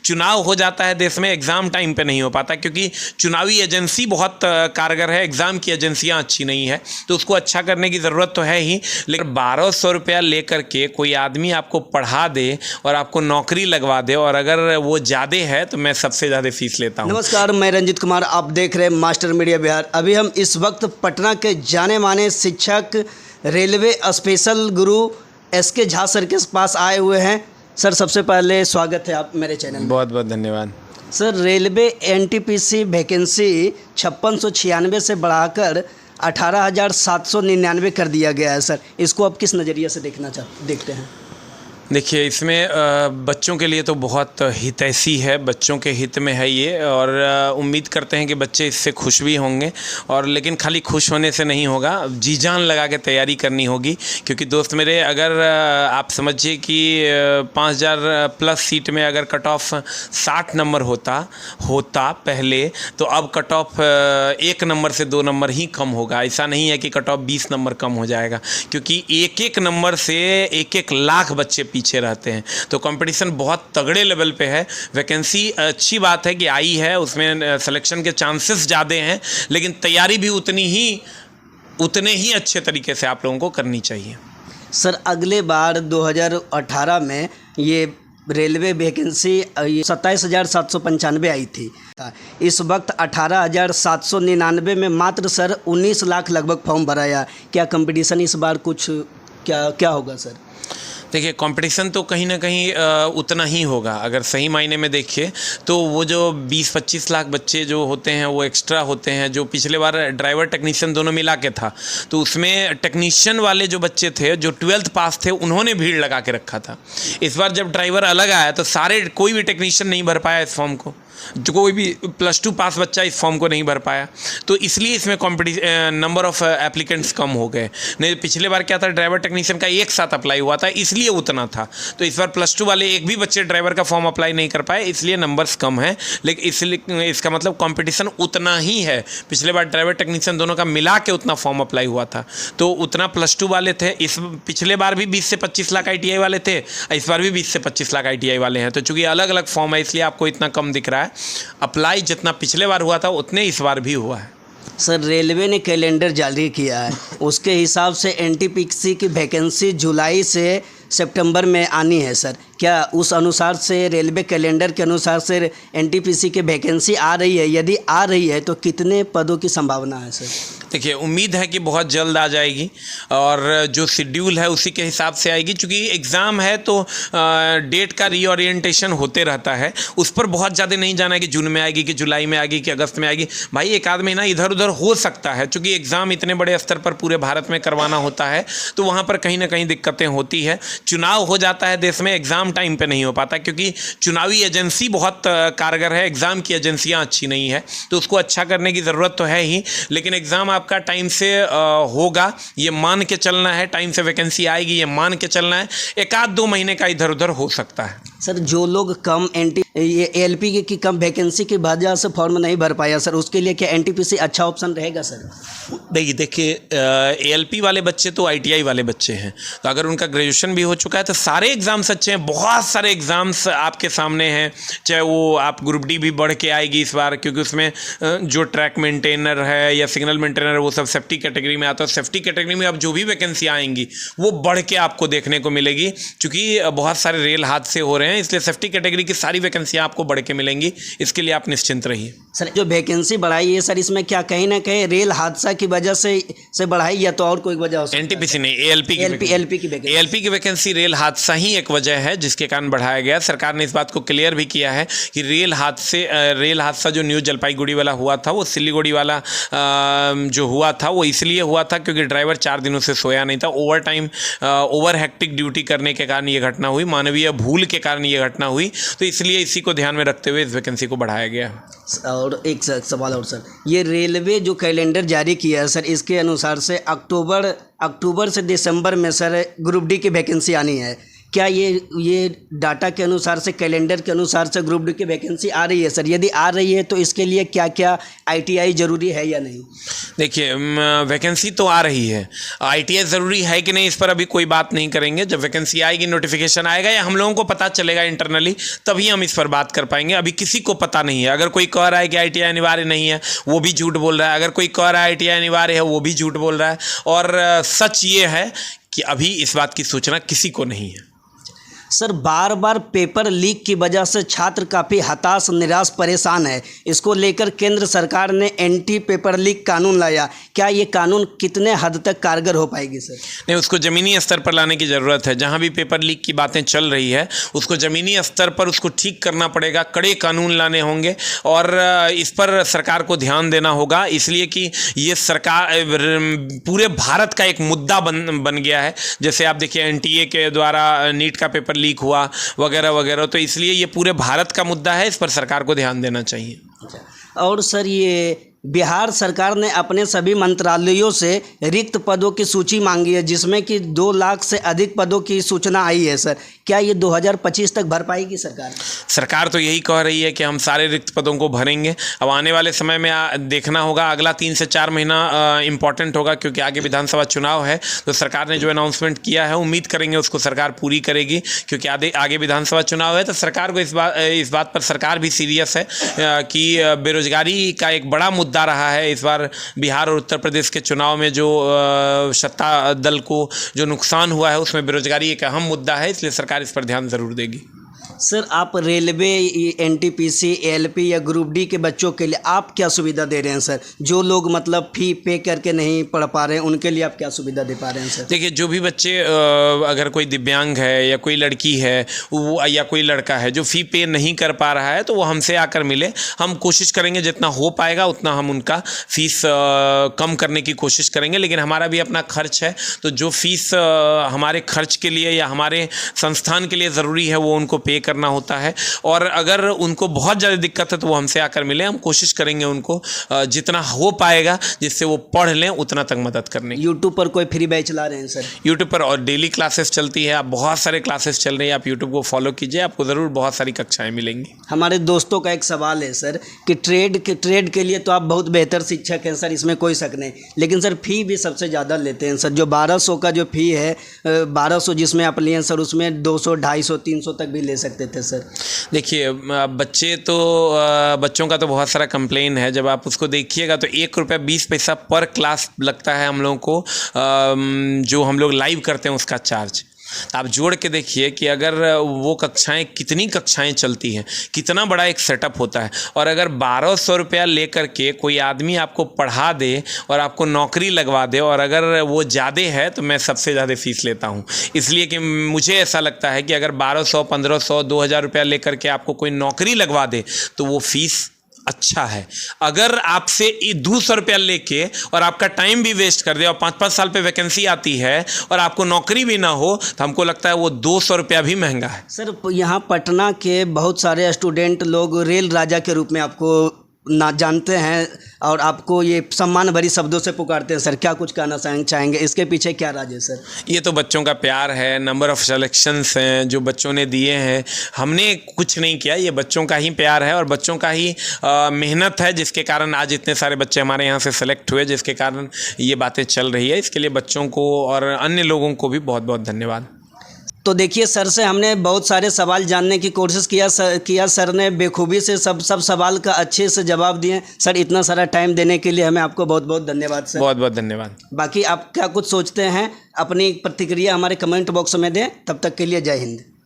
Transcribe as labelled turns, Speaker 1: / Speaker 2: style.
Speaker 1: चुनाव हो जाता है देश में, एग्ज़ाम टाइम पे नहीं हो पाता, क्योंकि चुनावी एजेंसी बहुत कारगर है, एग्ज़ाम की एजेंसियां अच्छी नहीं है, तो उसको अच्छा करने की ज़रूरत तो है ही। लेकिन 1200 रुपया लेकर के कोई आदमी आपको पढ़ा दे और आपको नौकरी लगवा दे, और अगर वो ज़्यादा है तो मैं सबसे ज़्यादा फीस लेता हूँ।
Speaker 2: नमस्कार, मैं रंजित कुमार, आप देख रहे हैं मास्टर मीडिया बिहार। अभी हम इस वक्त पटना के जाने माने शिक्षक, रेलवे स्पेशल गुरु SK झा सर के पास आए हुए हैं। सर, सबसे पहले स्वागत है आप मेरे चैनल में।
Speaker 1: बहुत बहुत धन्यवाद।
Speaker 2: सर, रेलवे NTPC वैकेंसी 5696 से बढ़ाकर 18,799 कर दिया गया है। सर, इसको आप किस नज़रिए से देखते हैं?
Speaker 1: देखिए, इसमें बच्चों के लिए तो बहुत हितैषी है, बच्चों के हित में है ये, और उम्मीद करते हैं कि बच्चे इससे खुश भी होंगे। और लेकिन खाली खुश होने से नहीं होगा, जी जान लगा के तैयारी करनी होगी। क्योंकि दोस्त मेरे, अगर आप समझिए कि 5000 प्लस सीट में अगर कट ऑफ 60 नंबर होता पहले, तो अब कट ऑफ 1 नंबर से 2 नंबर ही कम होगा। ऐसा नहीं है कि कट ऑफ 20 नंबर कम हो जाएगा, क्योंकि एक नंबर से 1 लाख बच्चे पीछे रहते हैं। तो कंपटीशन बहुत तगड़े लेवल पे है। वैकेंसी अच्छी बात है कि आई है, उसमें सिलेक्शन के चांसेस ज़्यादा हैं, लेकिन तैयारी भी उतने ही अच्छे तरीके से आप लोगों को करनी चाहिए।
Speaker 2: सर, अगले बार 2018 में ये रेलवे वैकेंसी 27,795 आई थी। इस वक्त 18,799 में मात्र सर 19 लाख लगभग फॉर्म भराया। क्या कंपटीशन इस बार कुछ क्या होगा सर?
Speaker 1: देखिए, कंपटीशन तो कहीं ना कहीं उतना ही होगा। अगर सही मायने में देखिए तो वो जो 20-25 लाख बच्चे जो होते हैं वो एक्स्ट्रा होते हैं। जो पिछले बार ड्राइवर टेक्नीशियन दोनों मिला के था, तो उसमें टेक्नीशियन वाले जो बच्चे थे जो 12th पास थे, उन्होंने भीड़ लगा के रखा था। इस बार जब ड्राइवर अलग आया तो कोई भी टेक्नीशियन नहीं भर पाया इस फॉर्म को, जो कोई भी +2 पास बच्चा इस फॉर्म को नहीं भर पाया। तो इसलिए इसमें नंबर ऑफ़ एप्लीकेंट्स कम हो गए। नहीं, पिछले बार क्या था, ड्राइवर टेक्नीशियन का एक साथ अप्लाई हुआ था, इसलिए उतना था। तो इस बार +2 वाले एक भी बच्चे ड्राइवर का फॉर्म अप्लाई नहीं कर पाए, इसलिए नंबर्स कम हैं। लेकिन इसलिए इसका मतलब कंपटीशन उतना ही है। पिछले बार ड्राइवर टेक्नीशियन दोनों का मिला के उतना फॉर्म अप्लाई हुआ था, तो उतना +2 वाले थे। पिछले बार भी 20 से 25 लाख ITI वाले थे, इस बार भी 20 से 25 लाख ITI वाले हैं। तो चूँकि अलग अलग फॉर्म है, इसलिए आपको इतना कम दिख रहा है। अप्लाई जितना पिछले बार हुआ था उतने इस बार भी हुआ है।
Speaker 2: सर, रेलवे ने कैलेंडर जारी किया है, उसके हिसाब से NTPC की वैकेंसी जुलाई से सितंबर में आनी है। सर, क्या उस अनुसार से, रेलवे कैलेंडर के अनुसार से NTPC की वैकेंसी आ रही है? यदि आ रही है तो कितने पदों की संभावना है सर?
Speaker 1: देखिए, उम्मीद है कि बहुत जल्द आ जाएगी, और जो शेड्यूल है उसी के हिसाब से आएगी। चूँकि एग्ज़ाम है तो डेट का रीओरिएंटेशन होते रहता है। उस पर बहुत ज़्यादा नहीं जाना है कि जून में आएगी, कि जुलाई में आएगी, कि अगस्त में आएगी। भाई, एक आध महीना इधर उधर हो सकता है। चूँकि एग्ज़ाम इतने बड़े स्तर पर पूरे भारत में करवाना होता है, तो वहाँ पर कहीं ना कहीं दिक्कतें होती है। चुनाव हो जाता है देश में, एग्ज़ाम टाइम पे नहीं हो पाता, क्योंकि चुनावी एजेंसी बहुत कारगर है, एग्ज़ाम की एजेंसियां अच्छी नहीं है, तो उसको अच्छा करने की ज़रूरत तो है ही। लेकिन एग्ज़ाम आपका टाइम से होगा, ये मान के चलना है। टाइम से वैकेंसी आएगी, ये मान के चलना है। 1-2 महीने का इधर उधर हो सकता है।
Speaker 2: सर, जो लोग कम ALP की कम वैकेंसी की वजह से फॉर्म नहीं भर पाया, सर, उसके लिए क्या NTPC अच्छा ऑप्शन रहेगा सर?
Speaker 1: देखिए, ALP वाले बच्चे तो ITI वाले बच्चे हैं, तो अगर उनका ग्रेजुएशन भी हो चुका है तो सारे एग्ज़ाम्स अच्छे हैं। बहुत सारे एग्ज़ाम्स आपके सामने हैं, चाहे वो आप ग्रुप D भी बढ़ के आएगी इस बार, क्योंकि उसमें जो ट्रैक मेंटेनर है या सिग्नल मेंटेनर है वो सब सेफ्टी कैटेगरी में आता है। सेफ्टी कैटेगरी में अब जो भी वैकेंसी आएंगी वो बढ़ के आपको देखने को मिलेगी, क्योंकि बहुत सारे रेल हादसे हो रहे हैं, इसलिए सेफ्टी कैटेगरी की सारी वैकेंसियाँ आपको बढ़ के मिलेंगी। इसके लिए आप निश्चिंत रहिए।
Speaker 2: सर, जो वैकेंसी बढ़ाई है सर, इसमें क्या कहीं ना कहीं रेल हादसा की वजह से बढ़ाई, या तो और कोई वजह हो सकती है? NTPC नहीं,
Speaker 1: ALP की वैकेंसी रेल हादसा ही एक वजह है जिसके कारण बढ़ाया गया। सरकार ने इस बात को क्लियर भी किया है कि रेल हादसा जो न्यू जलपाईगुड़ी वाला हुआ था, वो सिलीगुड़ी वाला जो हुआ था वो इसलिए हुआ था क्योंकि ड्राइवर 4 दिनों से सोया नहीं था। ओवर हेक्टिक ड्यूटी करने के कारण ये घटना हुई, मानवीय भूल के कारण ये घटना हुई, तो इसलिए इसी को ध्यान में रखते हुए इस वैकेंसी को बढ़ाया गया।
Speaker 2: और एक सवाल और सर, ये रेलवे जो कैलेंडर जारी किया है सर, इसके अनुसार से अक्टूबर से दिसंबर में सर ग्रुप D की वैकेंसी आनी है। क्या ये डाटा के अनुसार से, कैलेंडर के अनुसार से ग्रुप डी की वैकेंसी आ रही है सर? यदि आ रही है तो इसके लिए क्या क्या ITI ज़रूरी है या नहीं?
Speaker 1: देखिए, वैकेंसी तो आ रही है, ITI ज़रूरी है कि नहीं इस पर अभी कोई बात नहीं करेंगे। जब वैकेंसी आएगी, नोटिफिकेशन आएगा या हम लोगों को पता चलेगा इंटरनली, तभी हम इस पर बात कर पाएंगे। अभी किसी को पता नहीं है। अगर कोई कह रहा है कि ITI अनिवार्य नहीं है, वो भी झूठ बोल रहा है। अगर कोई कह रहा है ITI अनिवार्य है, वो भी झूठ बोल रहा है। और सच ये है कि अभी इस बात की सूचना किसी को नहीं है।
Speaker 2: सर, बार बार पेपर लीक की वजह से छात्र काफ़ी हताश, निराश, परेशान है। इसको लेकर केंद्र सरकार ने एंटी पेपर लीक कानून लाया। क्या ये कानून कितने हद तक कारगर हो पाएगी सर?
Speaker 1: नहीं, उसको ज़मीनी स्तर पर लाने की ज़रूरत है। जहाँ भी पेपर लीक की बातें चल रही है, उसको ज़मीनी स्तर पर उसको ठीक करना पड़ेगा। कड़े कानून लाने होंगे और इस पर सरकार को ध्यान देना होगा, इसलिए कि ये सरकार पूरे भारत का एक मुद्दा बन गया है। जैसे आप देखिए, NTA के द्वारा नीट का पेपर लीक हुआ वगैरह वगैरह, तो इसलिए ये पूरे भारत का मुद्दा है। इस पर सरकार को ध्यान देना चाहिए।
Speaker 2: और सर, ये बिहार सरकार ने अपने सभी मंत्रालयों से रिक्त पदों की सूची मांगी है, जिसमें कि 2 लाख से अधिक पदों की सूचना आई है सर। क्या ये 2025 तक भर पाएगी सरकार?
Speaker 1: सरकार तो यही कह रही है कि हम सारे रिक्त पदों को भरेंगे। अब आने वाले समय में देखना होगा। अगला 3 से 4 महीना इंपॉर्टेंट होगा, क्योंकि आगे विधानसभा चुनाव है। तो सरकार ने जो अनाउंसमेंट किया है, उम्मीद करेंगे उसको सरकार पूरी करेगी, क्योंकि आगे विधानसभा चुनाव है। तो सरकार को इस बात पर सरकार भी सीरियस है कि बेरोजगारी का एक बड़ा मुद्दा रहा है। इस बार बिहार और उत्तर प्रदेश के चुनाव में जो सत्ता दल को जो नुकसान हुआ है, उसमें बेरोजगारी एक अहम मुद्दा है। इसलिए सरकार इस पर ध्यान ज़रूर देगी।
Speaker 2: सर, आप रेलवे, NTPC, ALP या ग्रुप डी के बच्चों के लिए आप क्या सुविधा दे रहे हैं सर? जो लोग मतलब फ़ी पे करके नहीं पढ़ पा रहे हैं, उनके लिए आप क्या सुविधा दे पा रहे हैं सर?
Speaker 1: देखिए, जो भी बच्चे, अगर कोई दिव्यांग है या कोई लड़की है वो या कोई लड़का है जो फ़ी पे नहीं कर पा रहा है, तो वो हमसे आकर मिले। हम कोशिश करेंगे जितना हो पाएगा उतना हम उनका फ़ीस कम करने की कोशिश करेंगे। लेकिन हमारा भी अपना खर्च है, तो जो फ़ीस हमारे खर्च के लिए या हमारे संस्थान के लिए ज़रूरी है, वो उनको पे करना होता है। और अगर उनको बहुत ज़्यादा दिक्कत है तो वो हमसे आकर मिले। हम कोशिश करेंगे उनको जितना हो पाएगा, जिससे वो पढ़ लें, उतना तक मदद करने की।
Speaker 2: यूट्यूब पर कोई फ्री बैच ला रहे हैं सर?
Speaker 1: यूट्यूब पर और डेली क्लासेस चलती है। आप बहुत सारे क्लासेस चल रही है, आप यूट्यूब को फॉलो कीजिए, आपको ज़रूर बहुत सारी कक्षाएँ मिलेंगी।
Speaker 2: हमारे दोस्तों का एक सवाल है सर कि ट्रेड के लिए तो आप बहुत बेहतर शिक्षक हैं सर, इसमें कोई शक नहीं। लेकिन सर, फ़ी भी सबसे ज़्यादा लेते हैं सर। जो 1200 का जो फ़ी है, 1200 जिसमें आप लिए सर, उसमें 200, 250, 300 तक भी ले सकते थे सर।
Speaker 1: देखिए, बच्चों का तो बहुत सारा कंप्लेन है। जब आप उसको देखिएगा तो ₹1.20 पर क्लास लगता है हम लोगों को, जो हम लोग लाइव करते हैं उसका चार्ज। तो आप जोड़ के देखिए कि अगर वो कक्षाएं, कितनी कक्षाएं चलती हैं, कितना बड़ा एक सेटअप होता है। और अगर 1200 रुपया लेकर के कोई आदमी आपको पढ़ा दे और आपको नौकरी लगवा दे, और अगर वो ज़्यादा है तो मैं सबसे ज़्यादा फ़ीस लेता हूँ। इसलिए कि मुझे ऐसा लगता है कि अगर 1200, 1500, 2000 रुपया लेकर के आपको कोई नौकरी लगवा दे तो वो फ़ीस अच्छा है। अगर आपसे 200 रुपया लेके और आपका टाइम भी वेस्ट कर दे और 5-5 साल पे वैकेंसी आती है और आपको नौकरी भी ना हो, तो हमको लगता है वो 200 रुपया भी महंगा है।
Speaker 2: सर, यहाँ पटना के बहुत सारे स्टूडेंट लोग रेल राजा के रूप में आपको ना जानते हैं और आपको ये सम्मान भरी शब्दों से पुकारते हैं सर। क्या कुछ कहना चाहेंगे? इसके पीछे क्या राज है सर?
Speaker 1: ये तो बच्चों का प्यार है, नंबर ऑफ़ सिलेक्शंस हैं जो बच्चों ने दिए हैं। हमने कुछ नहीं किया, ये बच्चों का ही प्यार है और बच्चों का ही मेहनत है, जिसके कारण आज इतने सारे बच्चे हमारे यहाँ से सेलेक्ट हुए, जिसके कारण ये बातें चल रही है। इसके लिए बच्चों को और अन्य लोगों को भी बहुत बहुत धन्यवाद।
Speaker 2: तो देखिए, सर से हमने बहुत सारे सवाल जानने की कोशिश किया। सर ने बेखूबी से सब सवाल का अच्छे से जवाब दिए। सर, इतना सारा टाइम देने के लिए हमें आपको बहुत बहुत धन्यवाद सर।
Speaker 1: बहुत बहुत धन्यवाद।
Speaker 2: बाकी आप क्या कुछ सोचते हैं, अपनी प्रतिक्रिया हमारे कमेंट बॉक्स में दें। तब तक के लिए जय हिंद।